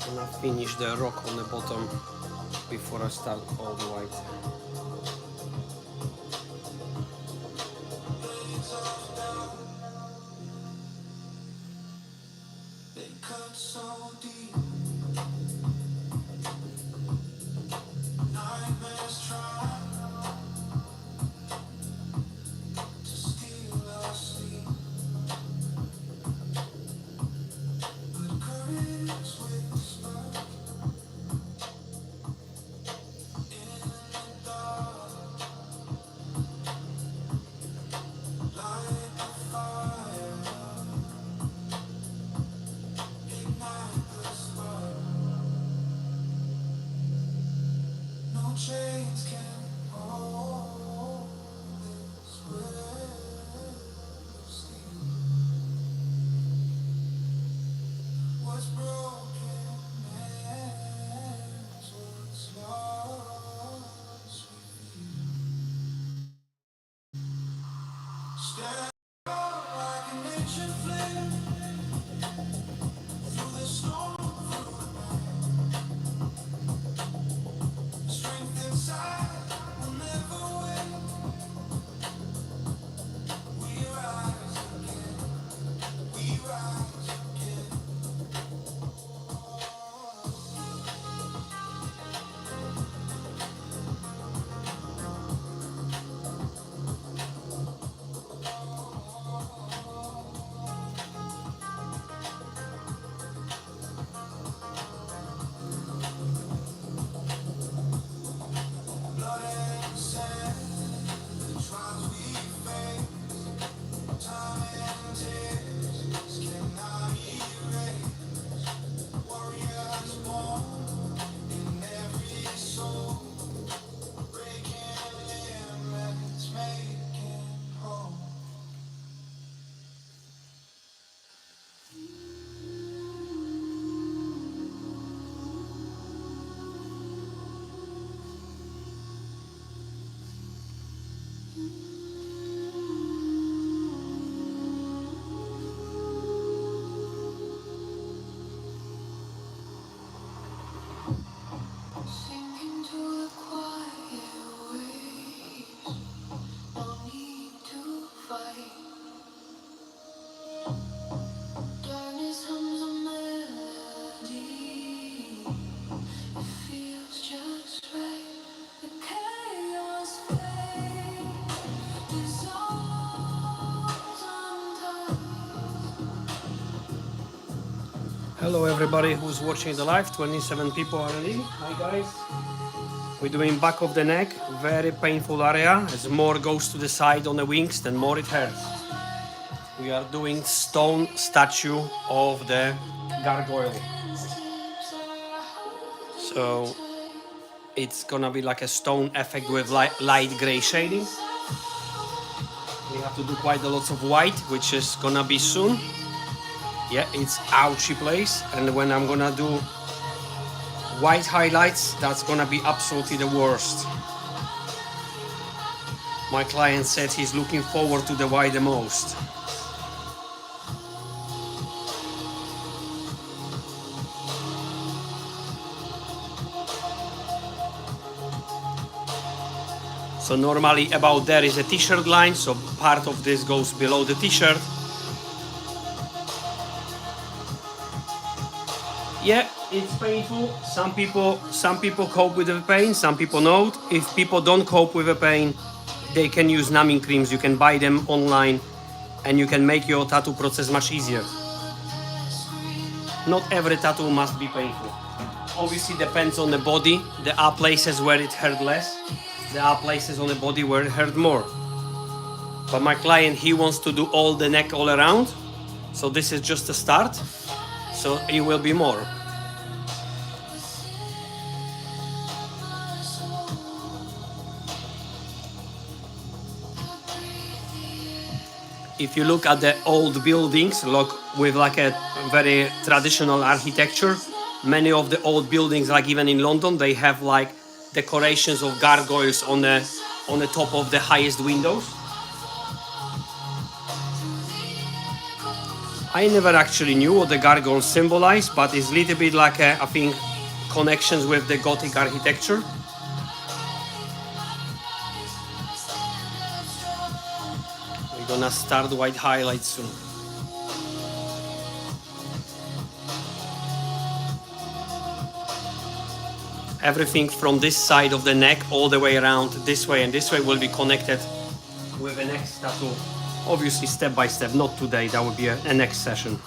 Gonna finish the rock on the bottom before I start all the white. Hello everybody who's watching the live, 27 people already. Hi guys. We're doing back of the neck, very painful area. As more goes to the side on the wings, then more it hurts. We are doing stone statue of the gargoyle. So it's gonna be like a stone effect with light gray shading. We have to do quite a lot of white, which is gonna be soon. Yeah, it's ouchy place, and when I'm gonna do white highlights, that's gonna be absolutely the worst. My client said he's looking forward to the white the most. So normally about there is a t-shirt line, so part of this goes below the t-shirt. Yeah, it's painful. Some people cope with the pain, some people don't. If people don't cope with the pain, they can use numbing creams. You can buy them online and you can make your tattoo process much easier. Not every tattoo must be painful. Obviously depends on the body. There are places where it hurt less. There are places on the body where it hurt more. But my client, he wants to do all the neck all around. So this is just a start. so it will be more. If you look at the old buildings, look with like a very traditional architecture, many of the old buildings, like even in London, they have like decorations of gargoyles on the top of the highest windows. I never actually knew what the gargoyles symbolize, but it's a little bit like I think connections with the Gothic architecture. We're gonna start white highlights soon. Everything from this side of the neck all the way around this way and this way will be connected with the next tattoo. Obviously step by step, not today, that would be a next session.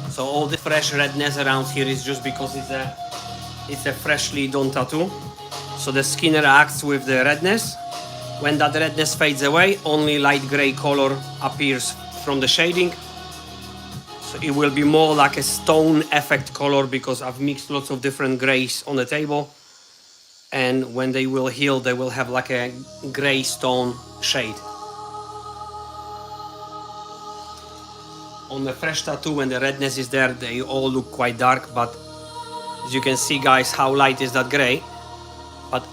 So all the fresh redness around here is just because it's a freshly done tattoo. So the skin reacts with the redness. When that redness fades away, only light gray color appears from the shading. So it will be more like a stone effect color because I've mixed lots of different grays on the table. And when they will heal, they will have like a gray stone shade. On the fresh tattoo, when the redness is there, they all look quite dark, but as you can see, guys, how light is that gray. But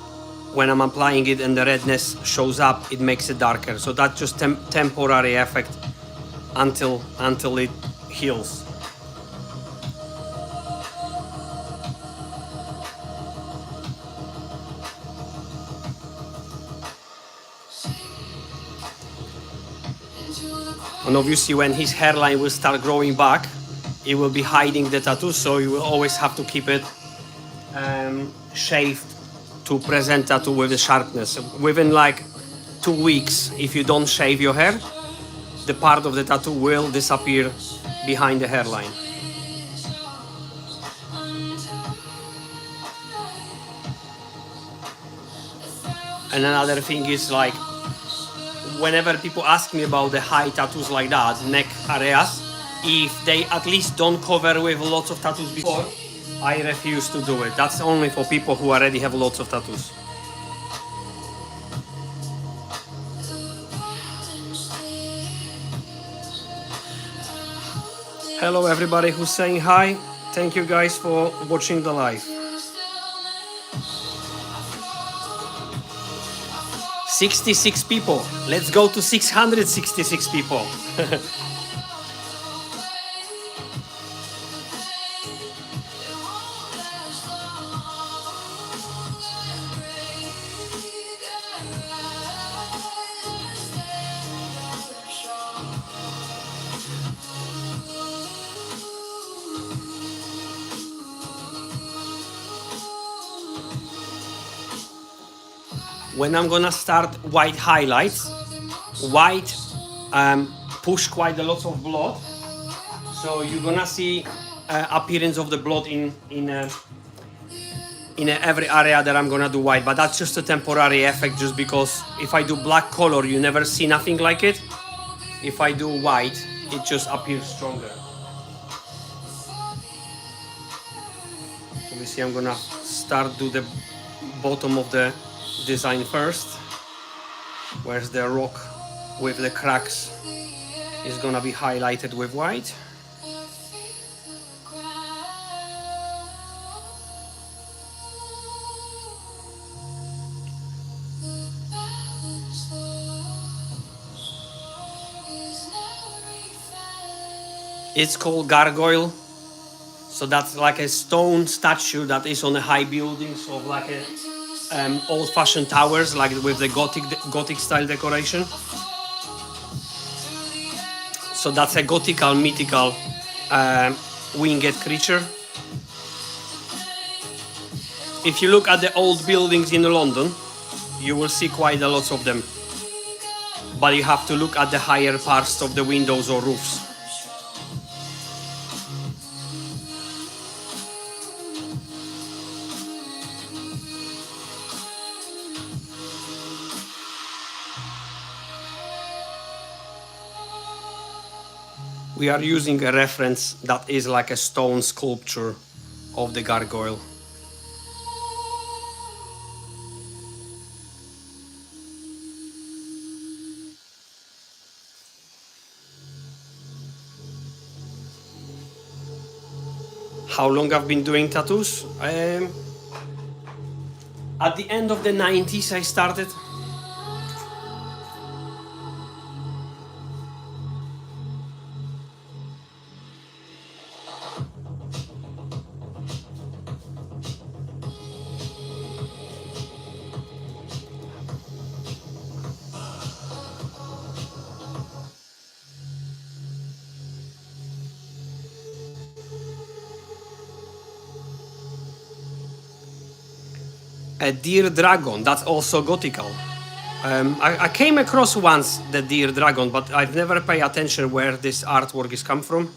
when I'm applying it and the redness shows up, it makes it darker. So that's just temporary effect until it heals. And obviously when his hairline will start growing back, it will be hiding the tattoo, so you will always have to keep it shaved to present tattoo with the sharpness. Within like 2 weeks, if you don't shave your hair, the part of the tattoo will disappear behind the hairline. And another thing is like, whenever people ask me about the high tattoos like that, neck areas, if they at least don't cover with lots of tattoos before, I refuse to do it. That's only for people who already have lots of tattoos. Hello everybody who's saying hi. Thank you guys for watching the live. 66 people. Let's go to 666 people. When I'm gonna start white highlights, white push quite a lot of blood, so you're gonna see appearance of the blood in every area that I'm gonna do white, but that's just a temporary effect, just because if I do black color, you never see nothing like it. If I do white, it just appears stronger. Obviously, I'm gonna start do the bottom of the design first. Where's the rock with the cracks is gonna be highlighted with white. It's called gargoyle. So that's like a stone statue that is on the high buildings of like a old-fashioned towers, like with the Gothic style decoration. So that's a Gothical mythical winged creature. If you look at the old buildings in London, you will see quite a lot of them. But you have to look at the higher parts of the windows or roofs. We are using a reference that is like a stone sculpture of the gargoyle. How long I've been doing tattoos? At the end of the 90s I started. A deer dragon, that's also gothical. I came across once the deer dragon, but I've never paid attention where this artwork is come from.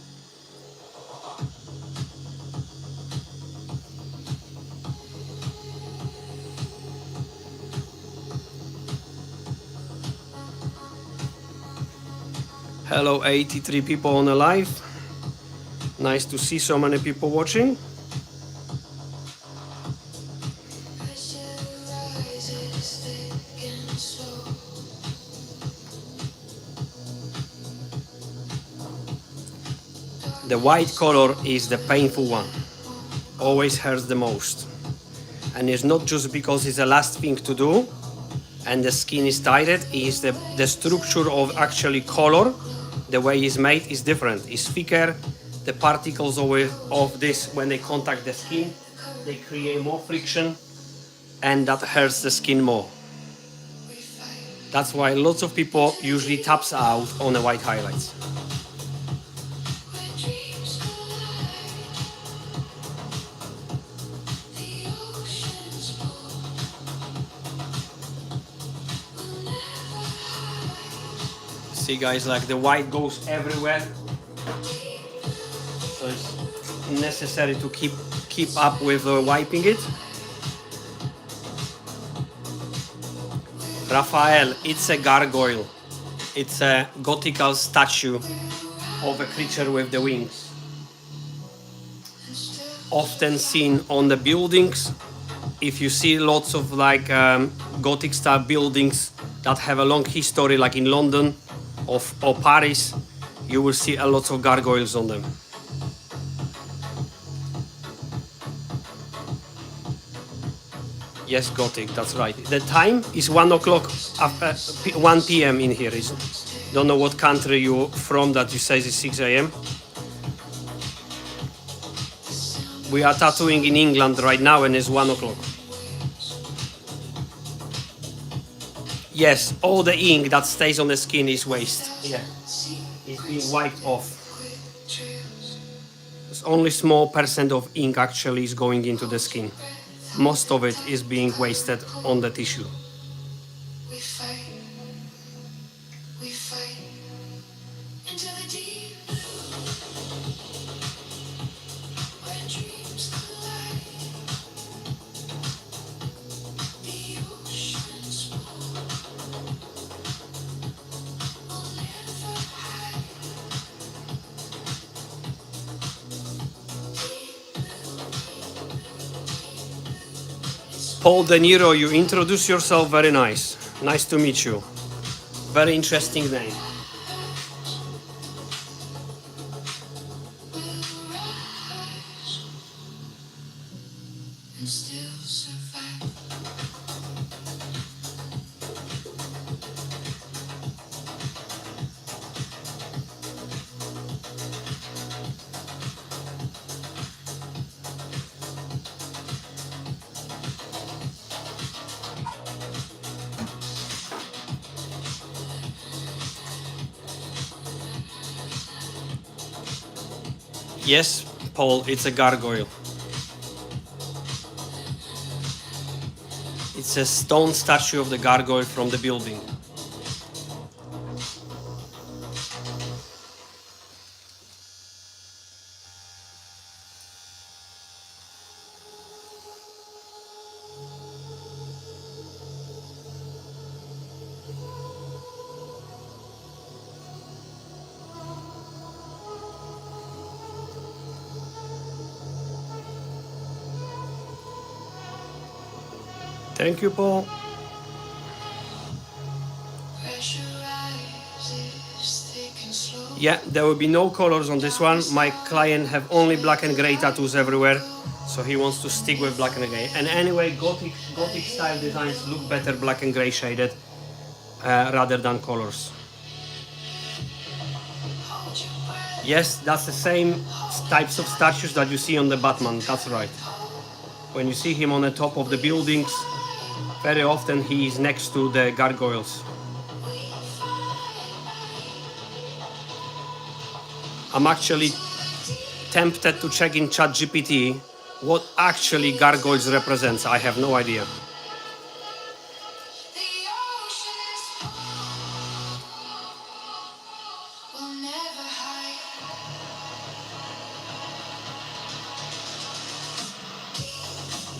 Hello, 83 people on the live. Nice to see so many people watching. The white color is the painful one, always hurts the most. And it's not just because it's the last thing to do and the skin is tightened, it's the structure of actually color, the way it's made is different. It's thicker, the particles of this, when they contact the skin, they create more friction and that hurts the skin more. That's why lots of people usually taps out on the white highlights. See guys, like the white goes everywhere, so it's necessary to keep up with wiping it. Raphael, it's a gargoyle. It's a gothical statue of a creature with the wings. Often seen on the buildings. If you see lots of like Gothic style buildings that have a long history, like in London or Paris, you will see a lot of gargoyles on them. Yes, Gothic, that's right. The time is 1 o'clock, 1 p.m. in here. Don't know what country you're from that you say it's 6 a.m. We are tattooing in England right now and it's 1 o'clock. Yes, all the ink that stays on the skin is waste. Yeah, it's being wiped off. It's only small percent of ink actually is going into the skin. Most of it is being wasted on the tissue. Paul De Niro, you introduce yourself very nice. Nice to meet you. Very interesting name. Yes, Paul, it's a gargoyle. It's a stone statue of the gargoyle from the building. Thank you, Paul. Yeah, there will be no colors on this one. My client have only black and gray tattoos everywhere, so he wants to stick with black and gray. And anyway, Gothic style designs look better black and gray shaded rather than colors. Yes, that's the same types of statues that you see on the Batman. That's right. When you see him on the top of the buildings, very often he is next to the gargoyles. I'm actually tempted to check in ChatGPT what actually gargoyles represents. I have no idea.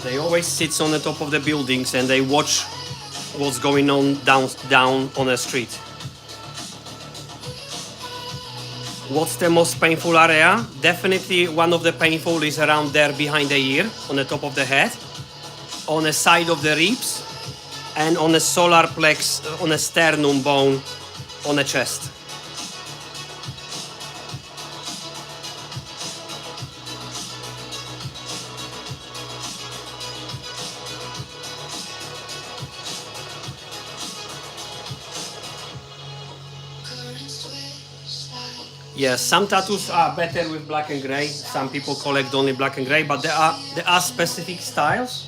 They always sit on the top of the buildings and they watch what's going on down on the street. What's the most painful area? Definitely one of the painful is around there behind the ear, on the top of the head, on the side of the ribs, and on the solar plex, on the sternum bone, on the chest. Yes, some tattoos are better with black and gray. Some people collect only black and gray, but there are specific styles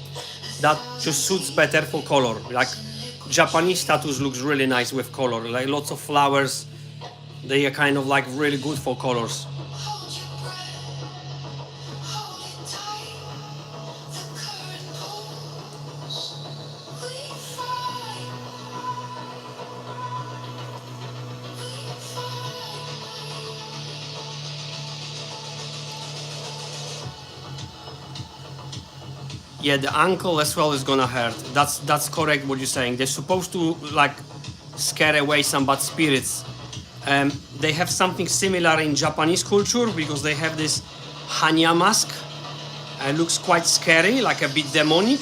that just suits better for color. Like Japanese tattoos looks really nice with color, like lots of flowers. They are kind of like really good for colors. Yeah, the ankle as well is gonna hurt. That's correct what you're saying. They're supposed to like scare away some bad spirits. They have something similar in Japanese culture because they have this hanya mask. It looks quite scary, like a bit demonic,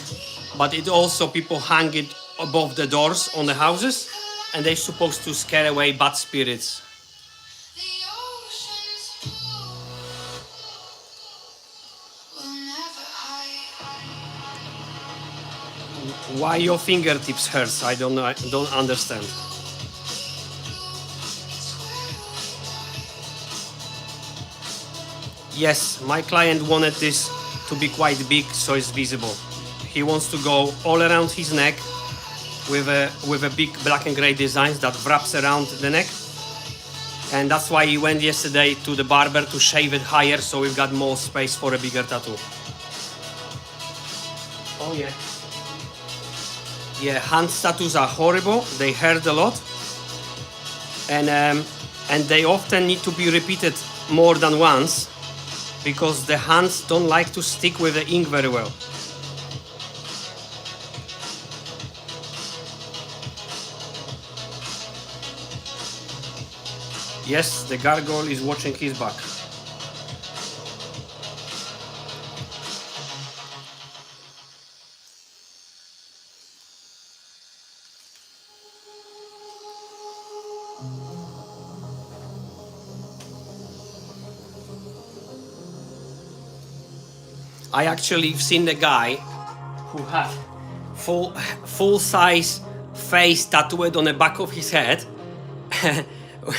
but it also people hang it above the doors on the houses, and they're supposed to scare away bad spirits. Why your fingertips hurts? I don't know. I don't understand. Yes, my client wanted this to be quite big so it's visible. He wants to go all around his neck with a big black and gray design that wraps around the neck. And that's why he went yesterday to the barber to shave it higher so we've got more space for a bigger tattoo. Oh yeah. Yeah, hand tattoos are horrible. They hurt a lot, and they often need to be repeated more than once because the hands don't like to stick with the ink very well. Yes, the gargoyle is watching his back. I actually seen the guy who had full size face tattooed on the back of his head,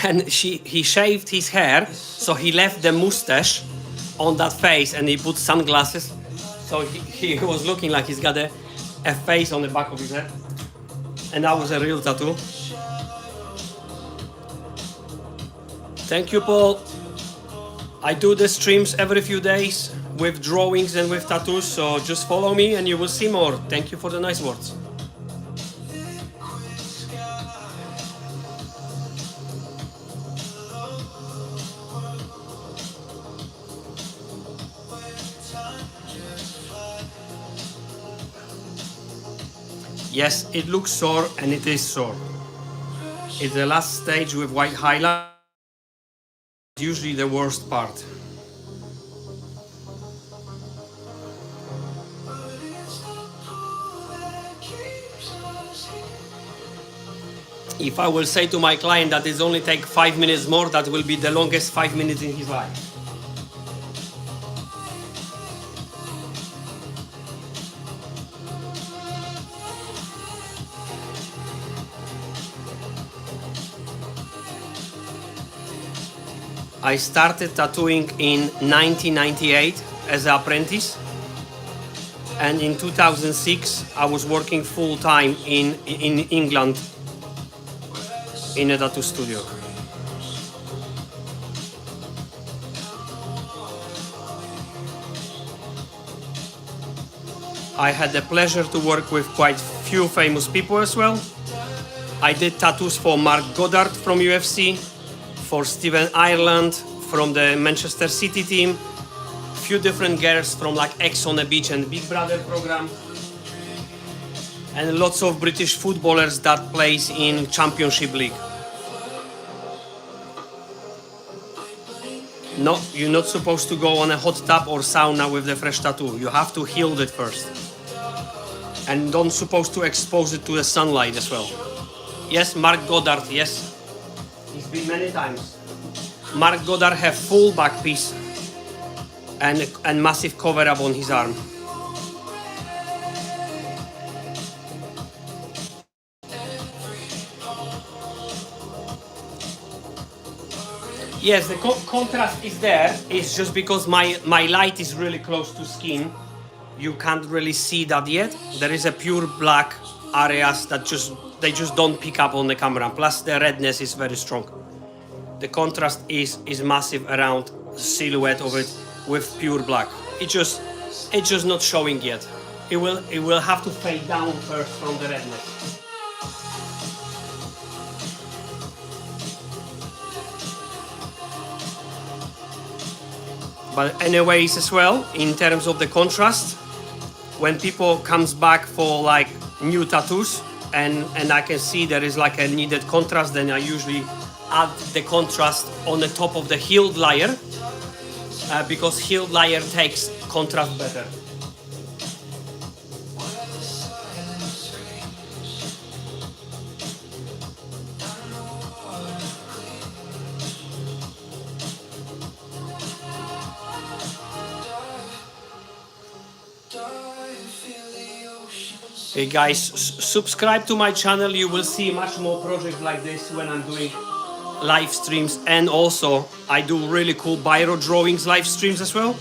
and he shaved his hair, so he left the mustache on that face, and he put sunglasses, so he was looking like he's got a face on the back of his head, and that was a real tattoo. Thank you, Paul. I do the streams every few days with drawings and with tattoos, so just follow me and you will see more. Thank you for the nice words. Yes, it looks sore and it is sore. It's the last stage with white highlight, usually the worst part. If I will say to my client that it only take 5 minutes more, that will be the longest 5 minutes in his life. I started tattooing in 1998 as an apprentice, and in 2006 I was working full-time in England in a tattoo studio. I had the pleasure to work with quite few famous people as well. I did tattoos for Mark Goddard from UFC, for Steven Ireland from the Manchester City team, few different girls from like Ex on the Beach and Big Brother program, and lots of British footballers that plays in Championship League. No, you're not supposed to go on a hot tub or sauna with the fresh tattoo. You have to heal it first. And don't supposed to expose it to the sunlight as well. Yes, Mark Goddard, yes. He's been many times. Mark Goddard have full back piece and massive cover up on his arm. Yes, the contrast is there. It's just because my light is really close to skin. You can't really see that yet. There is a pure black areas that they just don't pick up on the camera. Plus the redness is very strong. The contrast is massive around the silhouette of it with pure black. It's just not showing yet. It will have to fade down first from the redness. But anyways as well, in terms of the contrast, when people comes back for like new tattoos and I can see there is like a needed contrast, then I usually add the contrast on the top of the healed layer because healed layer takes contrast better. Hey guys, subscribe to my channel. You will see much more projects like this when I'm doing live streams, and also I do really cool biro drawings live streams as well.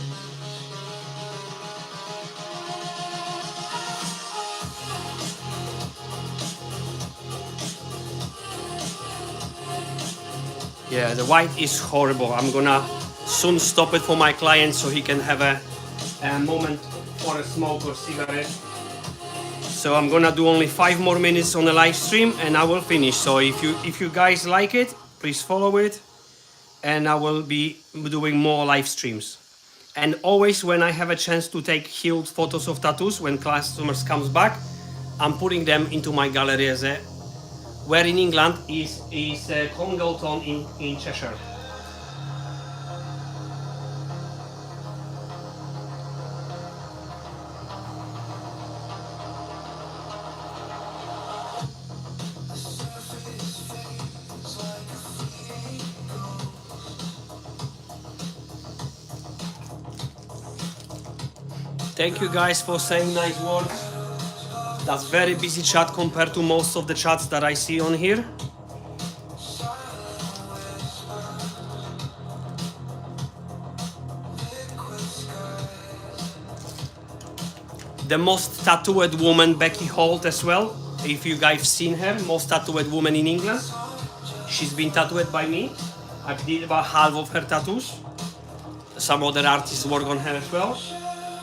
Yeah, the white is horrible. I'm gonna soon stop it for my client so he can have a moment for a smoke or cigarette. So I'm gonna do only 5 more minutes on the live stream and I will finish. So if you guys like it, please follow it, and I will be doing more live streams. And always when I have a chance to take healed photos of tattoos, when customers comes back, I'm putting them into my gallery as a, where in England is Congleton in Cheshire. Thank you guys for saying nice words. That's very busy chat compared to most of the chats that I see on here. The most tattooed woman, Becky Holt as well. If you guys seen her, most tattooed woman in England. She's been tattooed by me. I did about half of her tattoos. Some other artists work on her as well.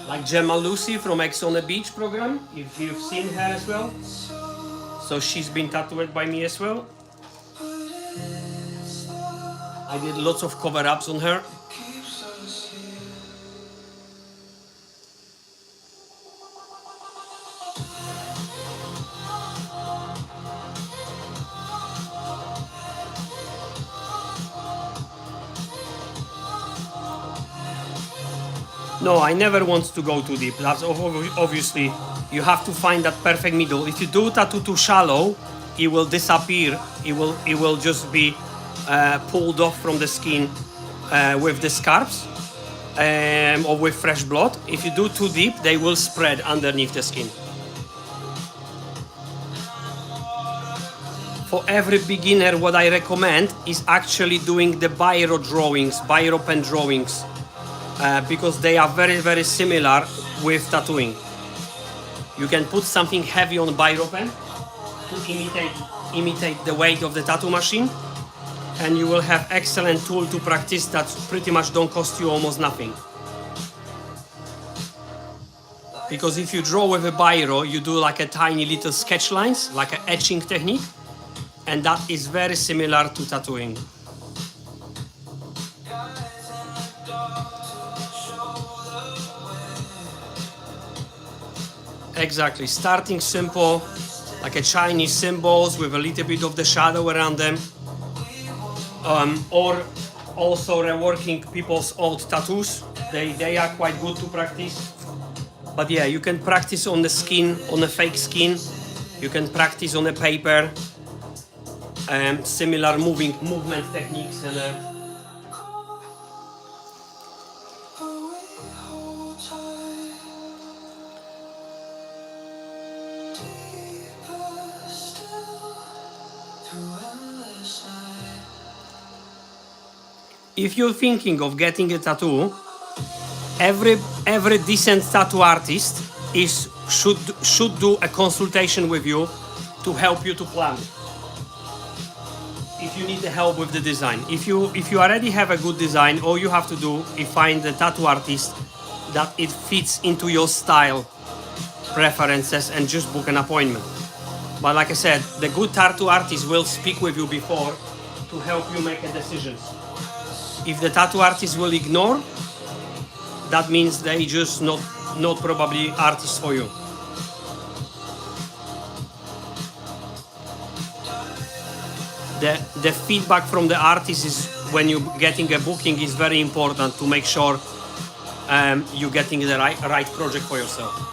Like Gemma Lucy from Ex on the Beach program, if you've seen her as well. So she's been tattooed by me as well. I did lots of cover-ups on her. No, I never want to go too deep. That's obviously, you have to find that perfect middle. If you do tattoo too shallow, it will disappear. It will just be pulled off from the skin with the scalps or with fresh blood. If you do too deep, they will spread underneath the skin. For every beginner, what I recommend is actually doing the biro drawings, biro pen drawings, because they are very, very similar with tattooing. You can put something heavy on biro pen to imitate the weight of the tattoo machine, and you will have excellent tool to practice that pretty much don't cost you almost nothing. Because if you draw with a biro, you do like a tiny little sketch lines, like an etching technique, and that is very similar to tattooing. Exactly, starting simple, like a Chinese symbols with a little bit of the shadow around them, or also reworking people's old tattoos. They are quite good to practice. But yeah, you can practice on the skin, on a fake skin. You can practice on a paper. Similar movement techniques and if you're thinking of getting a tattoo, every decent tattoo artist should do a consultation with you to help you to plan. If you need the help with the design, if you already have a good design, all you have to do is find the tattoo artist that it fits into your style preferences and just book an appointment. But like I said, the good tattoo artist will speak with you before to help you make a decision. If the tattoo artist will ignore, that means they just not probably artists for you. The feedback from the artist is when you're getting a booking is very important to make sure you're getting the right project for yourself.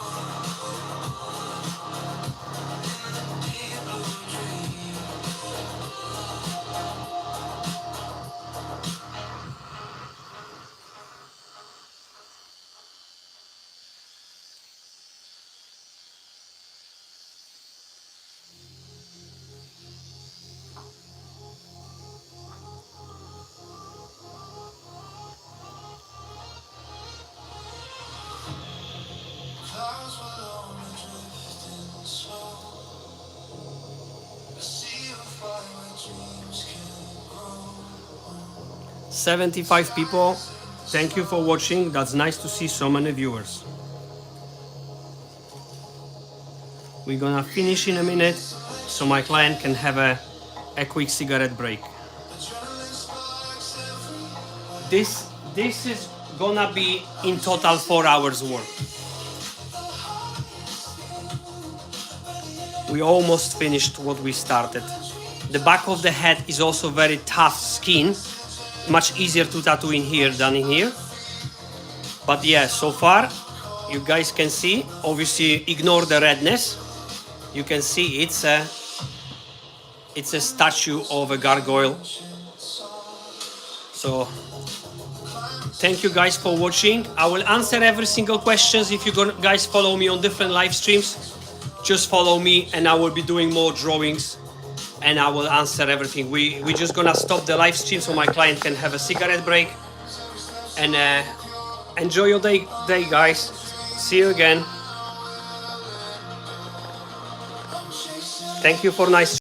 Clouds will only drifting slow. I see you fly where dreams can grow. 75 people. Thank you for watching. That's nice to see so many viewers. We're gonna finish in a minute so my client can have a quick cigarette break. This is gonna be in total 4 hours work. We almost finished what we started. The back of the head is also very tough skin, much easier to tattoo in here than in here. But yeah, so far you guys can see, obviously ignore the redness. You can see it's a statue of a gargoyle. So thank you guys for watching. I will answer every single questions. If you guys follow me on different live streams, just follow me and I will be doing more drawings and I will answer everything. We're just gonna stop the live stream so my client can have a cigarette break and enjoy your day guys. See you again. Thank you for nice